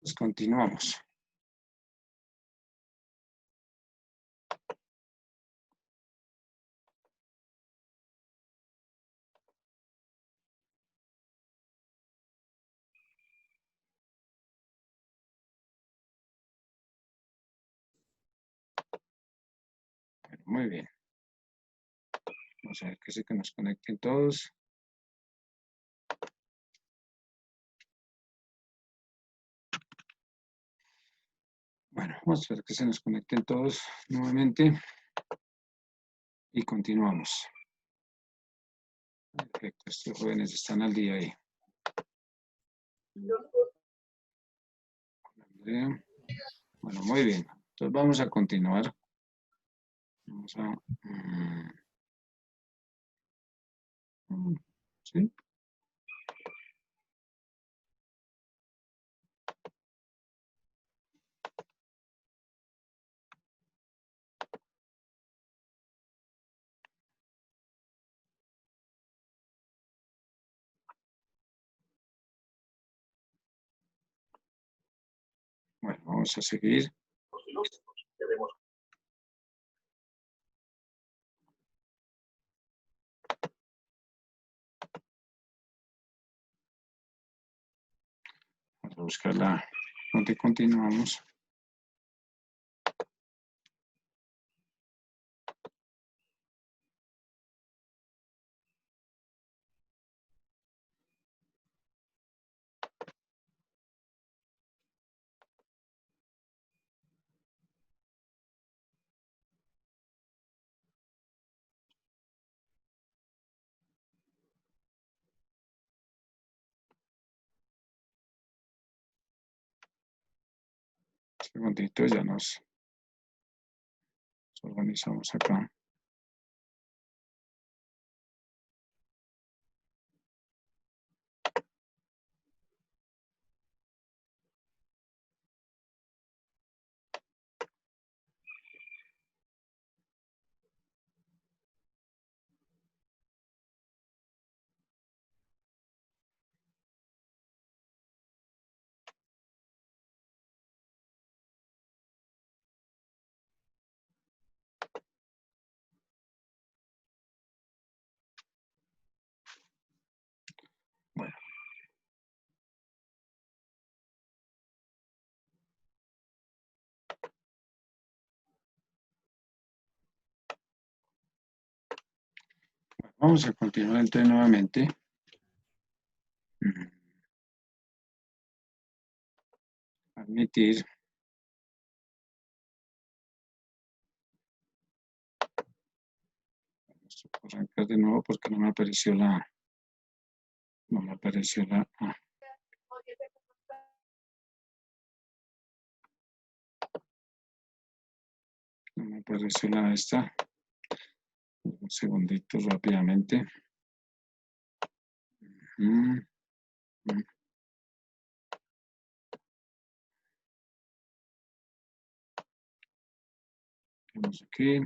Pues continuamos. Bueno, muy bien. Vamos a ver que sí que nos conecten todos. Bueno, vamos a ver que se nos conecten todos nuevamente. Y continuamos. Perfecto, estos jóvenes están al día ahí. Andrea. Bueno, muy bien. Entonces vamos a continuar. Vamos a... ¿sí? Bueno, vamos a seguir. Vamos a buscarla donde continuamos. Un segundito, ya nos organizamos acá. Bueno. Vamos a continuar entonces nuevamente. Admitir. Vamos a arrancar de nuevo porque no me apareció la... No me apareció la... No me apareció la esta. Un segundito rápidamente. Vamos aquí.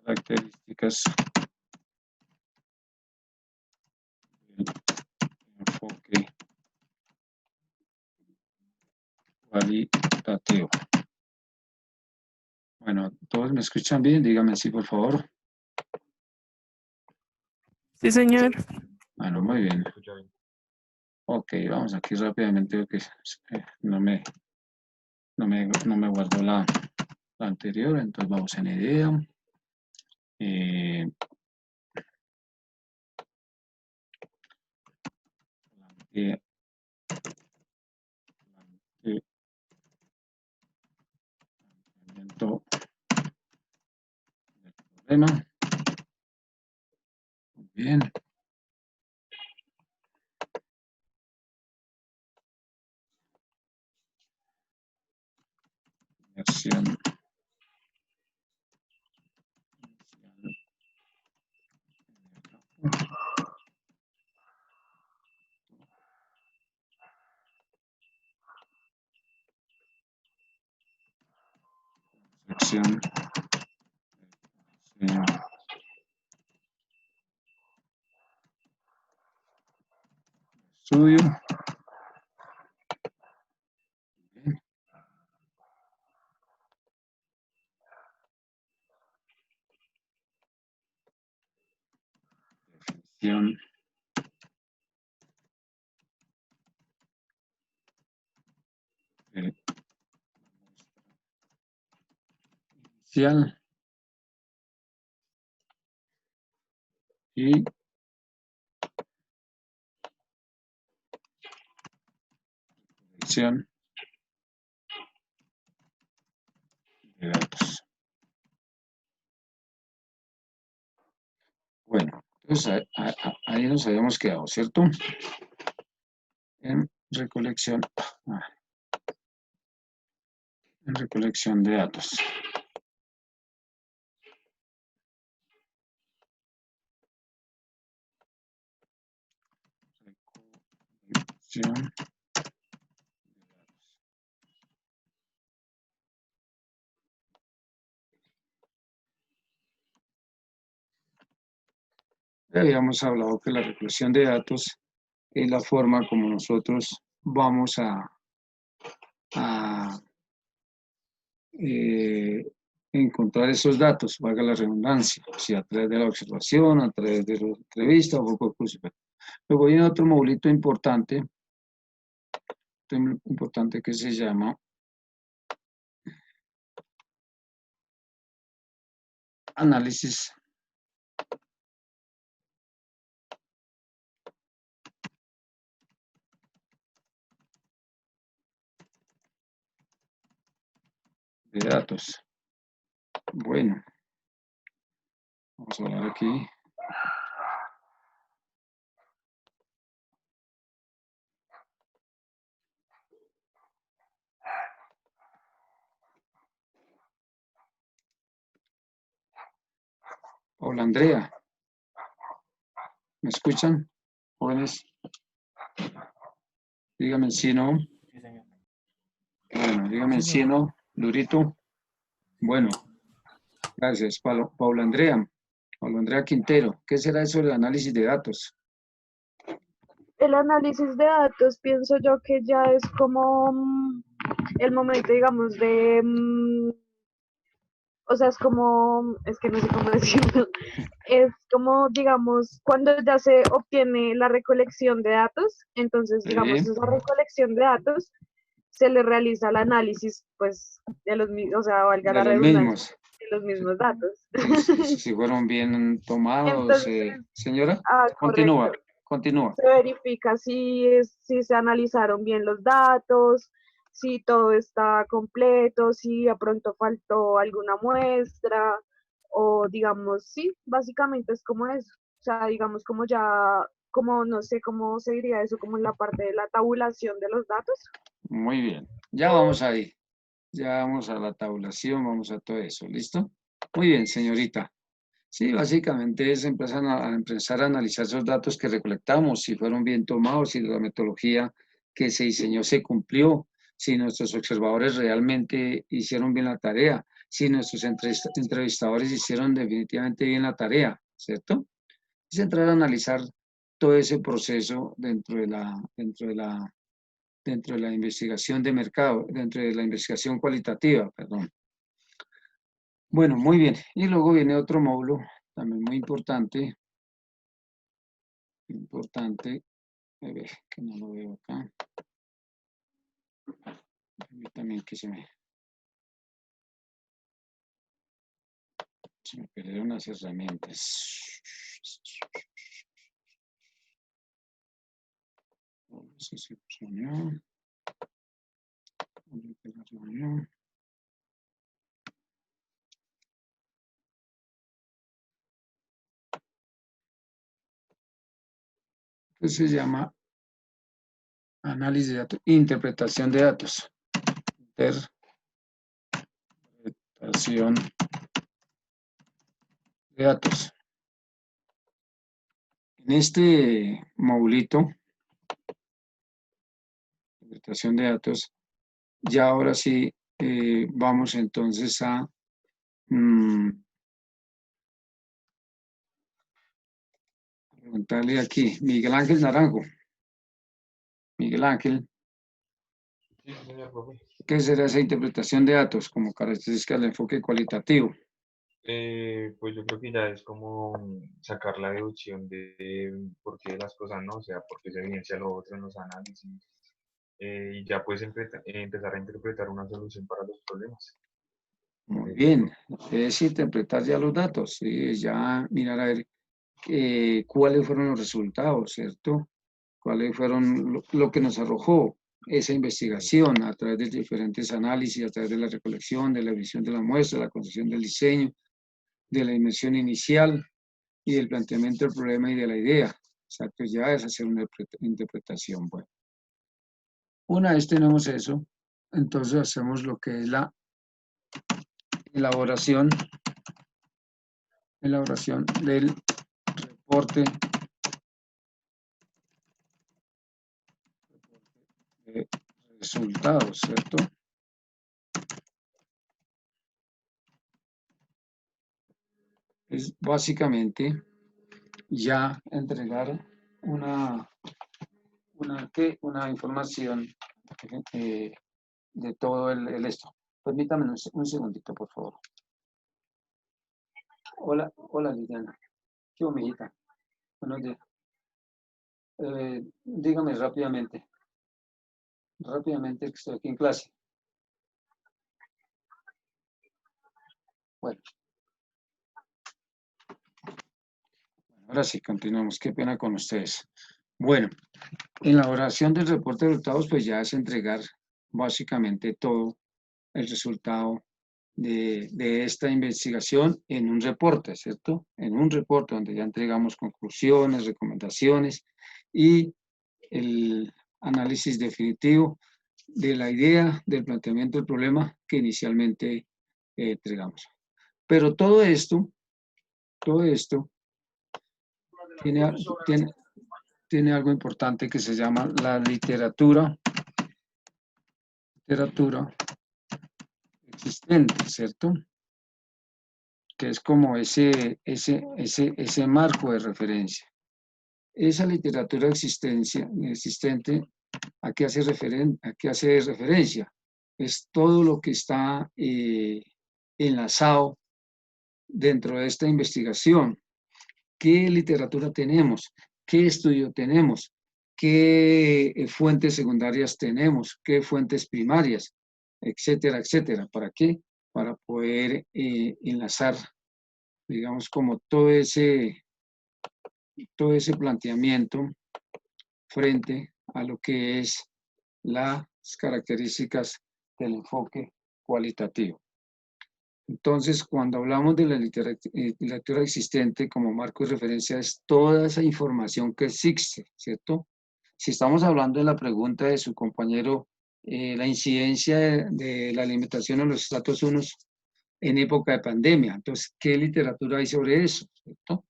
Características del enfoque cualitativo. Bueno, ¿todos me escuchan bien? Díganme sí, por favor. Sí, señor. Bueno, muy bien. Ok, vamos aquí rápidamente porque no me guardó la anterior, entonces vamos en idea. Del problema. Muy bien. Selección. Selección. Estudio. Definición. Inicial. Y selección de datos. Bueno, entonces ahí nos habíamos quedado, ¿cierto? En recolección, en recolección de datos. Recolección. Habíamos hablado que la recolección de datos es la forma como nosotros vamos a encontrar esos datos, valga la redundancia, si a través de la observación, a través de la entrevista o por curso. Luego viene otro modulito importante que se llama análisis de datos. Bueno, vamos a hablar aquí. Paula Andrea, ¿me escuchan? Jóvenes, díganme si no. Sí, señor. Bueno, díganme si no, Durito. Bueno, gracias, Paula Andrea. Paula Andrea Quintero, ¿qué será eso del análisis de datos? El análisis de datos pienso yo que ya es como el momento, digamos, de, o sea, es como, es que no sé cómo decirlo, es como, digamos, cuando ya se obtiene la recolección de datos, entonces, digamos, Sí, esa recolección de datos se le realiza el análisis, pues, de los mismos, o sea, valga de la los redundancia, mismos. de los mismos datos. Si fueron bien tomados. Entonces, Señora, correcto. continúa. Se verifica si se analizaron bien los datos, si todo está completo, si de pronto faltó alguna muestra, o digamos, sí, básicamente es como eso. O sea, digamos como ya, como no sé cómo se diría eso, como en la parte de la tabulación de los datos. Muy bien, ya vamos ahí. Ya vamos a la tabulación, vamos a todo eso, ¿listo? Muy bien, señorita. Sí, básicamente es empezar a analizar esos datos que recolectamos, si fueron bien tomados, si la metodología que se diseñó se cumplió, si nuestros observadores realmente hicieron bien la tarea, si nuestros entrevistadores hicieron definitivamente bien la tarea, ¿cierto? Es entrar a analizar todo ese proceso dentro de la investigación de mercado, dentro de la investigación cualitativa, perdón. Bueno, muy bien. Y luego viene otro módulo, también muy importante, a ver, que no lo veo acá. También que se me perdieron las herramientas. Entonces se llama análisis de datos, interpretación de datos. interpretación de datos. En este modulito, interpretación de datos, ya ahora sí vamos entonces a preguntarle aquí, Miguel Ángel Naranjo. Miguel Ángel, Sí, señor profe. ¿qué será esa interpretación de datos como característica del enfoque cualitativo? Pues yo creo que ya es como sacar la deducción de por qué las cosas no, o sea, por qué se evidencia lo otro en los análisis, y ya puedes empezar a interpretar una solución para los problemas. Muy bien, es interpretar ya los datos, ya mirar a ver cuáles fueron los resultados, ¿cierto? Cuáles fueron lo que nos arrojó esa investigación a través de diferentes análisis, a través de la recolección, de la visión de la muestra, la concepción del diseño, de la inmersión inicial y del planteamiento del problema y de la idea. Exacto, ya es hacer una interpretación. Bueno, una vez tenemos eso, entonces hacemos lo que es la elaboración del reporte de resultados, ¿cierto? Es básicamente ya entregar una información de todo el esto. Permítame un segundito, por favor. Hola Liliana. ¿Qué hubo, mijita? Buenos días. Dígame rápidamente, que estoy aquí en clase. Bueno. Ahora sí, continuamos. Qué pena con ustedes. Bueno, en la elaboración del reporte de resultados, pues ya es entregar básicamente todo el resultado de esta investigación en un reporte, ¿cierto? En un reporte donde ya entregamos conclusiones, recomendaciones y el análisis definitivo de la idea, del planteamiento del problema que inicialmente entregamos. Pero todo esto tiene algo importante que se llama la literatura existente, ¿cierto? Que es como ese marco de referencia. Esa literatura existente, ¿a qué hace referencia? Es todo lo que está enlazado dentro de esta investigación. ¿Qué literatura tenemos? ¿Qué estudio tenemos? ¿Qué fuentes secundarias tenemos? ¿Qué fuentes primarias? Etcétera, etcétera. ¿Para qué? Para poder enlazar, digamos, como todo ese planteamiento frente a lo que es las características del enfoque cualitativo. Entonces, cuando hablamos de la literatura existente como marco de referencia, es toda esa información que existe, ¿cierto? Si estamos hablando de la pregunta de su compañero, la incidencia de la alimentación en los estratos 1 en época de pandemia, entonces, ¿qué literatura hay sobre eso, ¿cierto?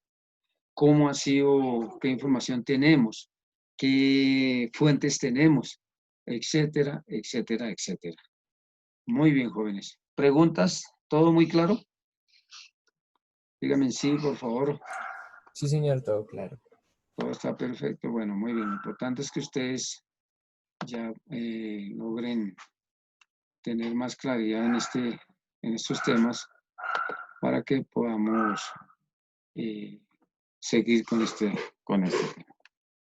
¿Cómo ha sido, qué información tenemos, qué fuentes tenemos, etcétera, etcétera, etcétera? Muy bien, jóvenes. ¿Preguntas? ¿Todo muy claro? Díganme sí, por favor. Sí, señor, todo claro. Todo está perfecto. Bueno, muy bien. Lo importante es que ustedes ya logren tener más claridad en estos temas para que podamos seguir con este tema.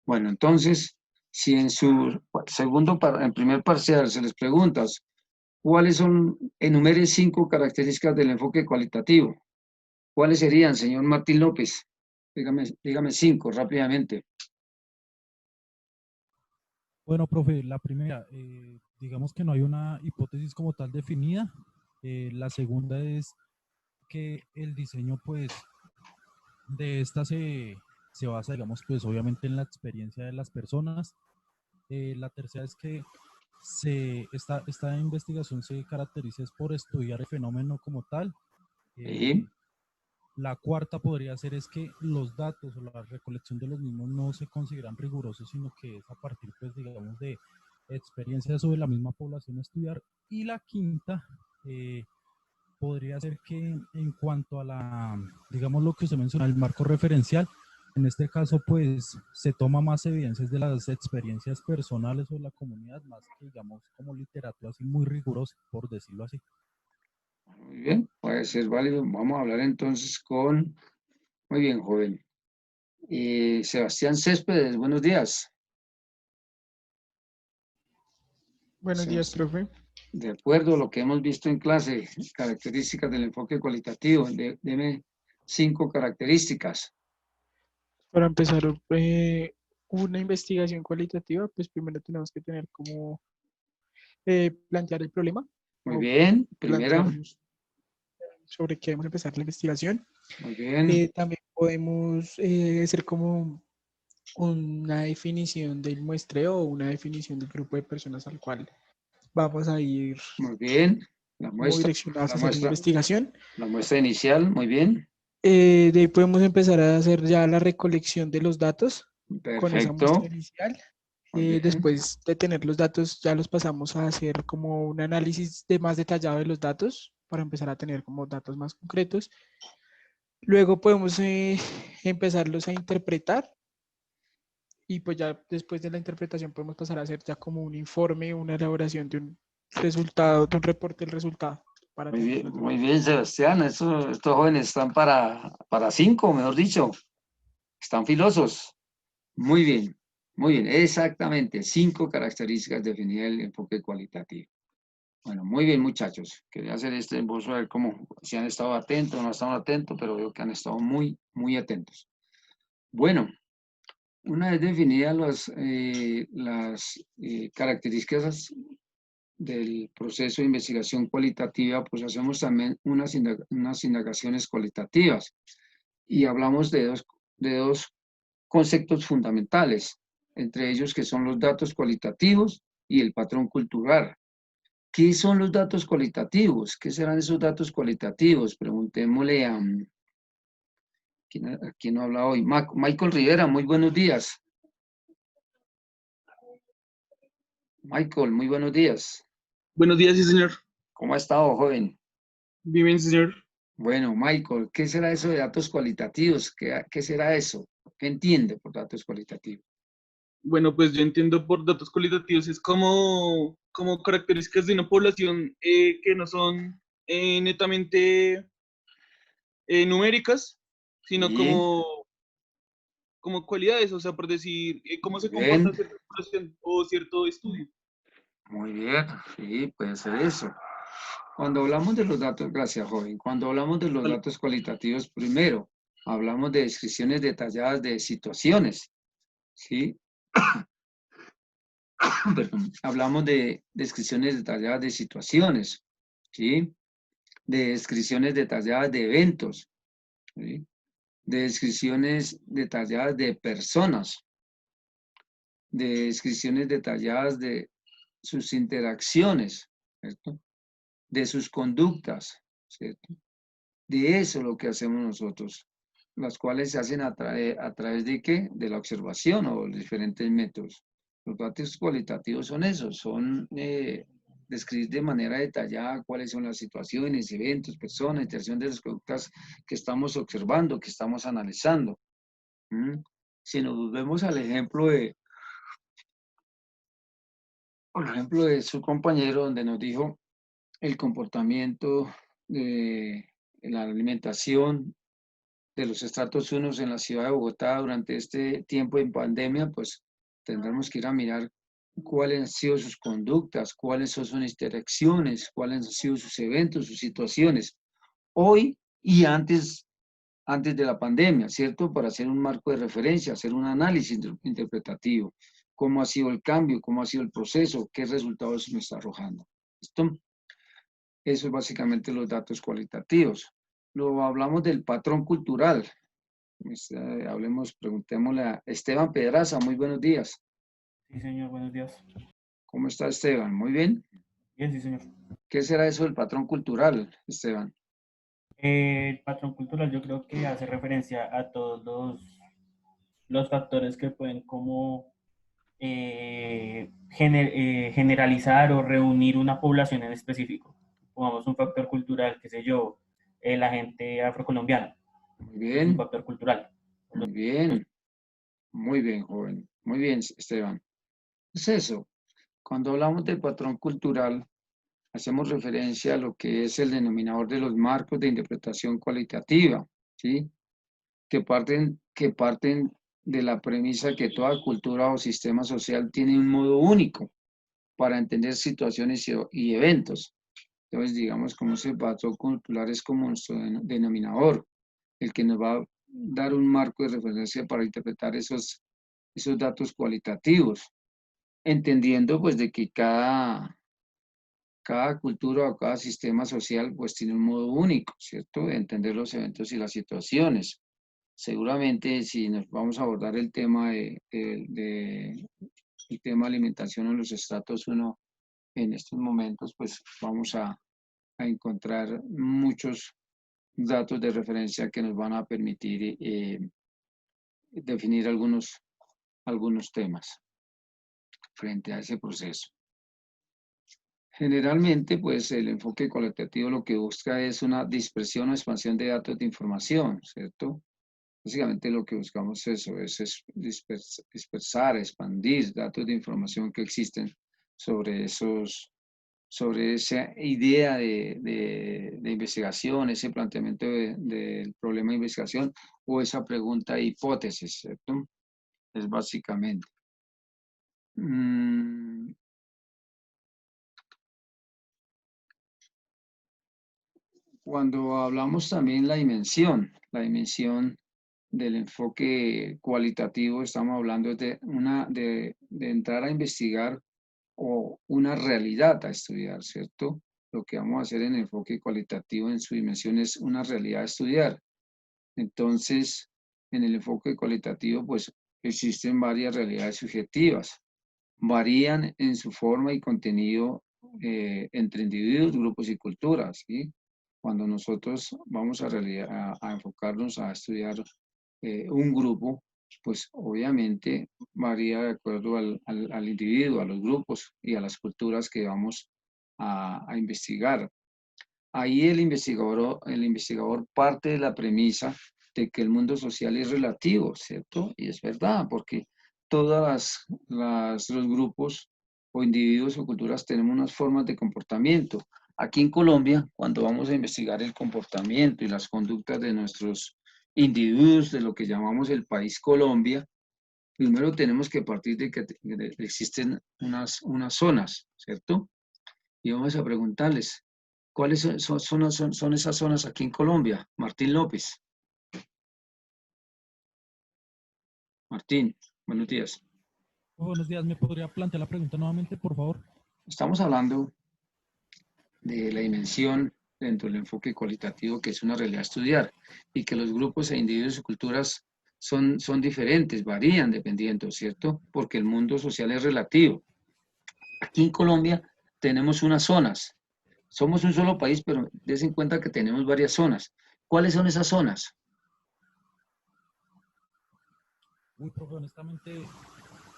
Bueno, entonces, si en su en primer parcial se les pregunta cuáles son, enumere 5 características del enfoque cualitativo. ¿Cuáles serían, señor Martín López? Dígame 5 rápidamente. Bueno, profe, la primera, digamos que no hay una hipótesis como tal definida. La segunda es que el diseño, pues, de esta se basa, digamos, pues, obviamente en la experiencia de las personas. La tercera es que esta investigación se caracteriza es por estudiar el fenómeno como tal. Sí. La cuarta podría ser es que los datos o la recolección de los mismos no se consideran rigurosos, sino que es a partir, pues, digamos, de experiencias sobre la misma población a estudiar. Y la quinta podría ser que en cuanto a digamos, lo que usted menciona, el marco referencial, en este caso, pues, se toma más evidencias de las experiencias personales o de la comunidad, más que, digamos, como literatura así muy rigurosa, por decirlo así. Muy bien, puede ser válido. Vamos a hablar entonces con, muy bien, joven. Sebastián Céspedes, buenos días. Buenos días, profe. De acuerdo a lo que hemos visto en clase, características del enfoque cualitativo, deme 5 características. Para empezar una investigación cualitativa, pues primero tenemos que tener como plantear el problema Muy o bien, primera. plantearnos sobre qué debemos empezar la investigación. Muy bien. También podemos hacer como una definición del muestreo o una definición del grupo de personas al cual vamos a ir Muy bien. La como muestra, direccionados a hacer la investigación. la muestra inicial, muy bien. De ahí podemos empezar a hacer ya la recolección de los datos con esa Perfecto. muestra inicial. Muy bien. Después de tener los datos, ya los pasamos a hacer como un análisis más detallado de los datos para empezar a tener como datos más concretos. Luego podemos empezarlos a interpretar y pues ya después de la interpretación podemos pasar a hacer ya como un informe, una elaboración de un resultado, de un reporte del resultado. Muy bien, Sebastián. Estos jóvenes están para 5, mejor dicho. Están filosos. Muy bien, muy bien. Exactamente, 5 características definidas del enfoque cualitativo. Bueno, muy bien, muchachos. Quería hacer este esbozo a ver cómo, si han estado atentos o no estaban atentos, pero veo que han estado muy, muy atentos. Bueno, una vez definidas las características del proceso de investigación cualitativa, pues hacemos también unas indagaciones cualitativas y hablamos de dos conceptos fundamentales, entre ellos que son los datos cualitativos y el patrón cultural. ¿Qué son los datos cualitativos? ¿Qué serán esos datos cualitativos? Preguntémosle a quién habla hoy. Michael Rivera, muy buenos días. Michael, muy buenos días. Buenos días, sí, señor. ¿Cómo ha estado, joven? Bien, señor. Bueno, Michael, ¿qué será eso de datos cualitativos? ¿Qué será eso? ¿Qué entiende por datos cualitativos? Bueno, pues yo entiendo por datos cualitativos, es como características de una población que no son netamente numéricas, sino Sí, como cualidades, o sea, por decir, cómo se bien, comporta cierta población o cierto estudio. muy bien, sí, puede ser eso. Cuando hablamos de los datos, gracias, joven, cuando hablamos de los Vale. datos cualitativos, primero, hablamos de descripciones detalladas de situaciones, ¿sí? Perdón, hablamos de descripciones detalladas de situaciones, ¿sí? De descripciones detalladas de eventos, ¿sí? De descripciones detalladas de personas, de descripciones detalladas de sus interacciones, ¿cierto? De sus conductas, ¿cierto? De eso es lo que hacemos nosotros, las cuales se hacen a través de qué? De la observación o diferentes métodos. Los datos cualitativos son esos, son describir de manera detallada cuáles son las situaciones, eventos, personas, interacción de las conductas que estamos observando, que estamos analizando. Si nos volvemos al ejemplo por ejemplo, de su compañero, donde nos dijo el comportamiento de la alimentación de los estratos 1 en la ciudad de Bogotá durante este tiempo en pandemia, pues tendremos que ir a mirar cuáles han sido sus conductas, cuáles son sus interacciones, cuáles han sido sus eventos, sus situaciones, hoy y antes de la pandemia, ¿cierto? Para hacer un marco de referencia, hacer un análisis interpretativo, cómo ha sido el cambio, cómo ha sido el proceso, qué resultados me está arrojando. ¿Listo? Eso es básicamente los datos cualitativos. Luego hablamos del patrón cultural. Preguntémosle a Esteban Pedraza, muy buenos días. Sí, señor, buenos días. ¿Cómo está Esteban? Muy bien. Bien, sí, señor. ¿Qué será eso del patrón cultural, Esteban? El patrón cultural yo creo que hace referencia a todos los factores que pueden como generalizar o reunir una población en específico. Pongamos un factor cultural, qué sé yo, la gente afrocolombiana. Muy Es un bien, factor cultural. muy bien, joven. Muy bien, Esteban. Es eso. Cuando hablamos del patrón cultural, hacemos referencia a lo que es el denominador de los marcos de interpretación cualitativa, ¿sí? Que parten de la premisa que toda cultura o sistema social tiene un modo único para entender situaciones y eventos. Entonces, digamos, como ese patrón cultural es como nuestro denominador, el que nos va a dar un marco de referencia para interpretar esos datos cualitativos, entendiendo pues de que cada cultura o cada sistema social pues tiene un modo único, ¿cierto? De entender los eventos y las situaciones. Seguramente si nos vamos a abordar el tema el tema alimentación en los estratos 1 en estos momentos, pues vamos a encontrar muchos datos de referencia que nos van a permitir definir algunos temas frente a ese proceso. Generalmente, pues el enfoque cualitativo lo que busca es una dispersión o expansión de datos de información, ¿cierto? Básicamente lo que buscamos es dispersar, expandir datos de información que existen sobre esa idea de investigación, ese planteamiento del problema de investigación o esa pregunta de hipótesis, ¿cierto? Es básicamente. Cuando hablamos también la dimensión del enfoque cualitativo, estamos hablando de entrar a investigar o una realidad a estudiar, ¿cierto? Lo que vamos a hacer en enfoque cualitativo en su dimensión es una realidad a estudiar. Entonces, en el enfoque cualitativo, pues existen varias realidades subjetivas. Varían en su forma y contenido entre individuos, grupos y culturas, ¿sí? Cuando nosotros vamos a enfocarnos a estudiar un grupo, pues obviamente varía de acuerdo al individuo, a los grupos y a las culturas que vamos a investigar. Ahí el investigador parte de la premisa de que el mundo social es relativo, ¿cierto? Y es verdad, porque todos los grupos o individuos o culturas tenemos unas formas de comportamiento. Aquí en Colombia, cuando vamos a investigar el comportamiento y las conductas de nuestros individuos de lo que llamamos el país Colombia, primero tenemos que partir de que existen unas zonas, ¿cierto? Y vamos a preguntarles, ¿cuáles son esas zonas aquí en Colombia? Martín López. Martín, buenos días. Buenos días, ¿me podría plantear la pregunta nuevamente, por favor? Estamos hablando de la dimensión dentro del enfoque cualitativo que es una realidad a estudiar y que los grupos e individuos y culturas son diferentes, varían dependiendo, ¿cierto? Porque el mundo social es relativo. Aquí en Colombia tenemos unas zonas. Somos un solo país, pero des en cuenta que tenemos varias zonas. ¿Cuáles son esas zonas? Uy, profe, honestamente...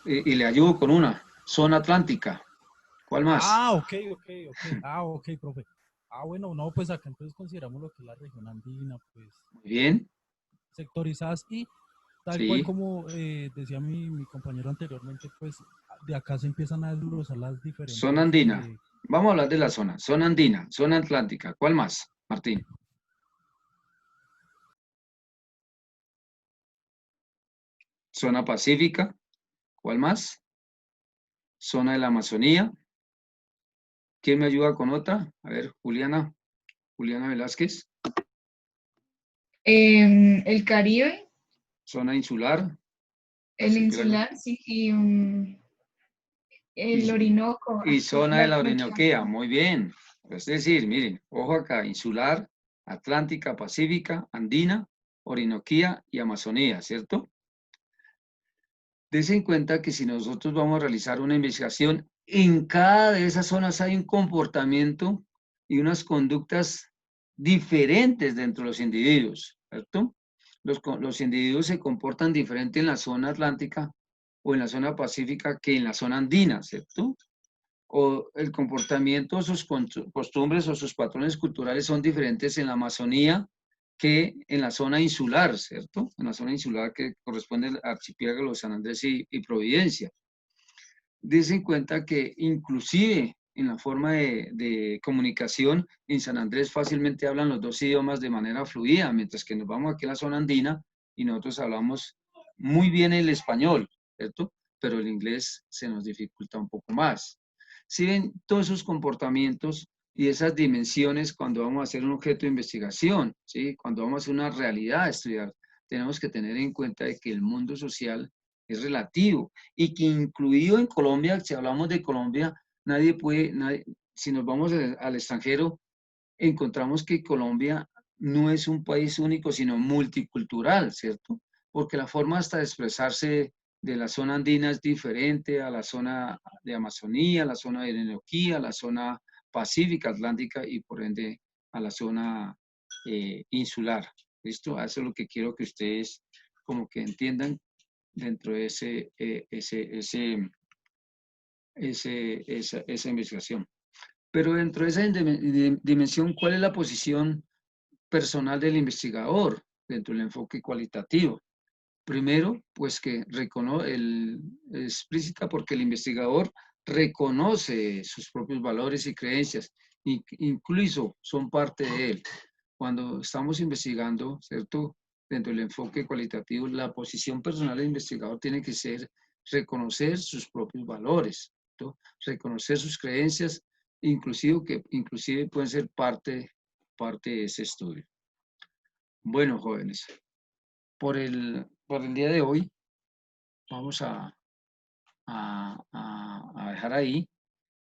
Y le ayudo con una. Zona atlántica. ¿Cuál más? Ok. Ok, profe. Bueno, no, pues acá entonces consideramos lo que es la región andina, pues... Muy bien. Sectorizadas y tal Sí. cual como decía mi compañero anteriormente, pues de acá se empiezan a desglosar las diferentes... Zona andina. Vamos a hablar de la zona. Zona andina, zona atlántica. ¿Cuál más, Martín? Zona pacífica. ¿Cuál más? Zona de la Amazonía. ¿Quién me ayuda con otra? A ver, Juliana Velázquez. El Caribe. Zona insular. El insular, sí, y el Orinoco. Y zona de la Orinoquía, muy bien. Es decir, miren, ojo acá, insular, atlántica, pacífica, andina, Orinoquía y Amazonía, ¿cierto? Dense en cuenta que si nosotros vamos a realizar una investigación en cada de esas zonas hay un comportamiento y unas conductas diferentes dentro de los individuos, ¿cierto? Los individuos se comportan diferente en la zona atlántica o en la zona pacífica que en la zona andina, ¿cierto? O el comportamiento, sus costumbres o sus patrones culturales son diferentes en la Amazonía que en la zona insular, ¿cierto? En la zona insular que corresponde al archipiélago de San Andrés y Providencia. Dese en cuenta que inclusive en la forma de comunicación, en San Andrés fácilmente hablan los dos idiomas de manera fluida, mientras que nos vamos aquí a la zona andina y nosotros hablamos muy bien el español, ¿cierto? Pero el inglés se nos dificulta un poco más. Si ven todos esos comportamientos y esas dimensiones cuando vamos a hacer un objeto de investigación, ¿sí? Cuando vamos a hacer una realidad a estudiar, tenemos que tener en cuenta de que el mundo social es relativo y que incluido en Colombia, si hablamos de Colombia, si nos vamos al extranjero, encontramos que Colombia no es un país único, sino multicultural, ¿cierto? Porque la forma hasta de expresarse de la zona andina es diferente a la zona de Amazonía, a la zona de Orinoquía, a la zona pacífica, atlántica y por ende a la zona insular. ¿Listo? Eso es lo que quiero que ustedes como que entiendan dentro de esa investigación. Pero dentro de esa dimensión, ¿cuál es la posición personal del investigador dentro del enfoque cualitativo? Primero, pues que es explícita porque el investigador reconoce sus propios valores y creencias, incluso son parte de él. Cuando estamos investigando, ¿cierto? Dentro del enfoque cualitativo, la posición personal del investigador tiene que ser reconocer sus propios valores, ¿cierto? Reconocer sus creencias, inclusive pueden ser parte de ese estudio. Bueno, jóvenes, por el día de hoy vamos a dejar ahí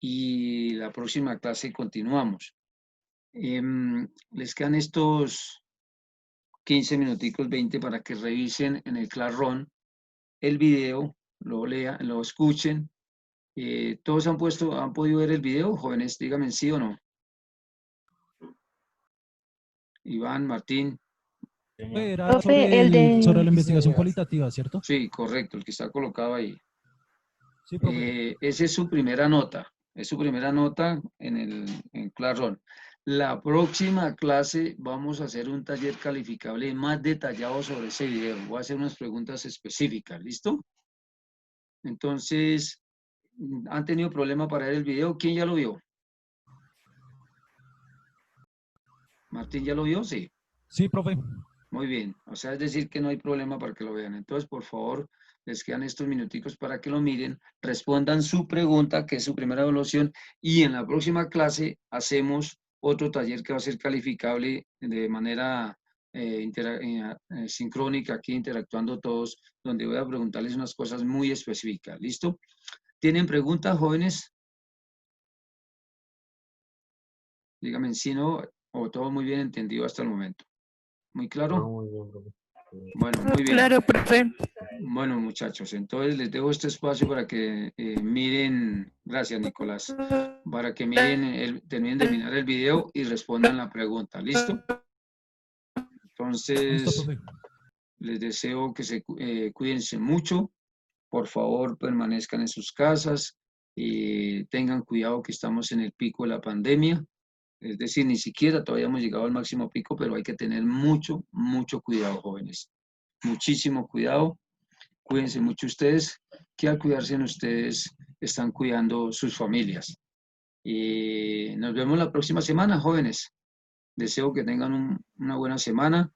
y la próxima clase continuamos. Les quedan estos 15 minuticos, 20 para que revisen en el Classroom el video, lo lean, lo escuchen. ¿Todos han podido ver el video, jóvenes? Díganme sí o no. Iván, Martín. Era Profe, sobre la sí, investigación señor. cualitativa, ¿cierto? Sí, correcto, el que está colocado ahí. Sí, profe. Esa es su primera nota. Es su primera nota en Classroom. La próxima clase vamos a hacer un taller calificable más detallado sobre ese video. Voy a hacer unas preguntas específicas, ¿listo? Entonces, ¿han tenido problema para ver el video? ¿Quién ya lo vio? ¿Martín ya lo vio? Sí. Sí, profe. Muy bien. O sea, es decir que no hay problema para que lo vean. Entonces, por favor, les quedan estos minuticos para que lo miren, respondan su pregunta, que es su primera evaluación, y en la próxima clase hacemos otro taller que va a ser calificable de manera sincrónica, aquí interactuando todos, donde voy a preguntarles unas cosas muy específicas. ¿Listo? ¿Tienen preguntas, jóvenes? Díganme si no, o todo muy bien entendido hasta el momento. ¿Muy claro? Muy bien, profe. Bueno, muy bien. Claro, profe. Bueno, muchachos, entonces les dejo este espacio para que miren, gracias Nicolás, para que miren, terminen de mirar el video y respondan la pregunta. ¿Listo? Listo, Entonces, profe. les deseo que cuídense mucho. Por favor, permanezcan en sus casas y tengan cuidado que estamos en el pico de la pandemia. Es decir, ni siquiera todavía hemos llegado al máximo pico, pero hay que tener mucho, mucho cuidado, jóvenes. Muchísimo cuidado. Cuídense mucho ustedes, que al cuidarse en ustedes están cuidando sus familias. Y nos vemos la próxima semana, jóvenes. Deseo que tengan una buena semana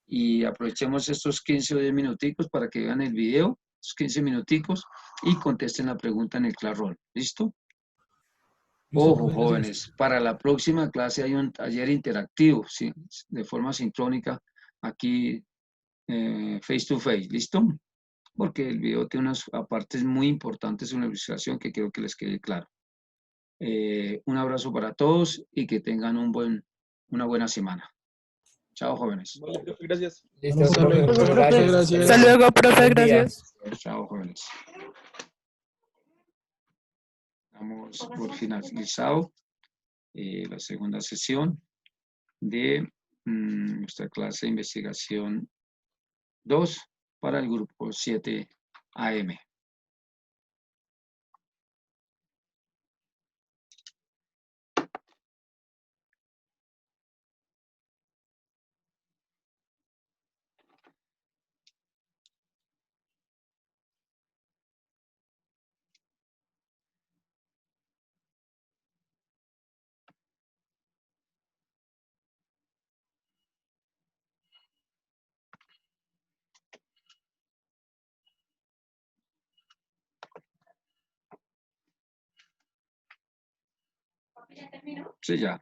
y aprovechemos estos 15 o 10 minuticos para que vean el video, estos 15 minuticos, y contesten la pregunta en el Classroom. ¿Listo? Listo, Ojo, profe, gracias. jóvenes, para la próxima clase hay un taller interactivo, ¿sí? De forma sincrónica, aquí face to face. ¿Listo? Porque el video tiene unas partes muy importantes en la ilustración que quiero que les quede claro. Un abrazo para todos y que tengan una buena semana. Chao, jóvenes. Vale, profe, gracias. Listo, Hasta profe, luego, muchas profe, gracias. gracias. Hasta luego, profe, Buen día. gracias. Chao, jóvenes. Damos por finalizado la segunda sesión de nuestra clase de investigación 2 para el grupo 7 AM. ¿Ya terminó? Sí, ya.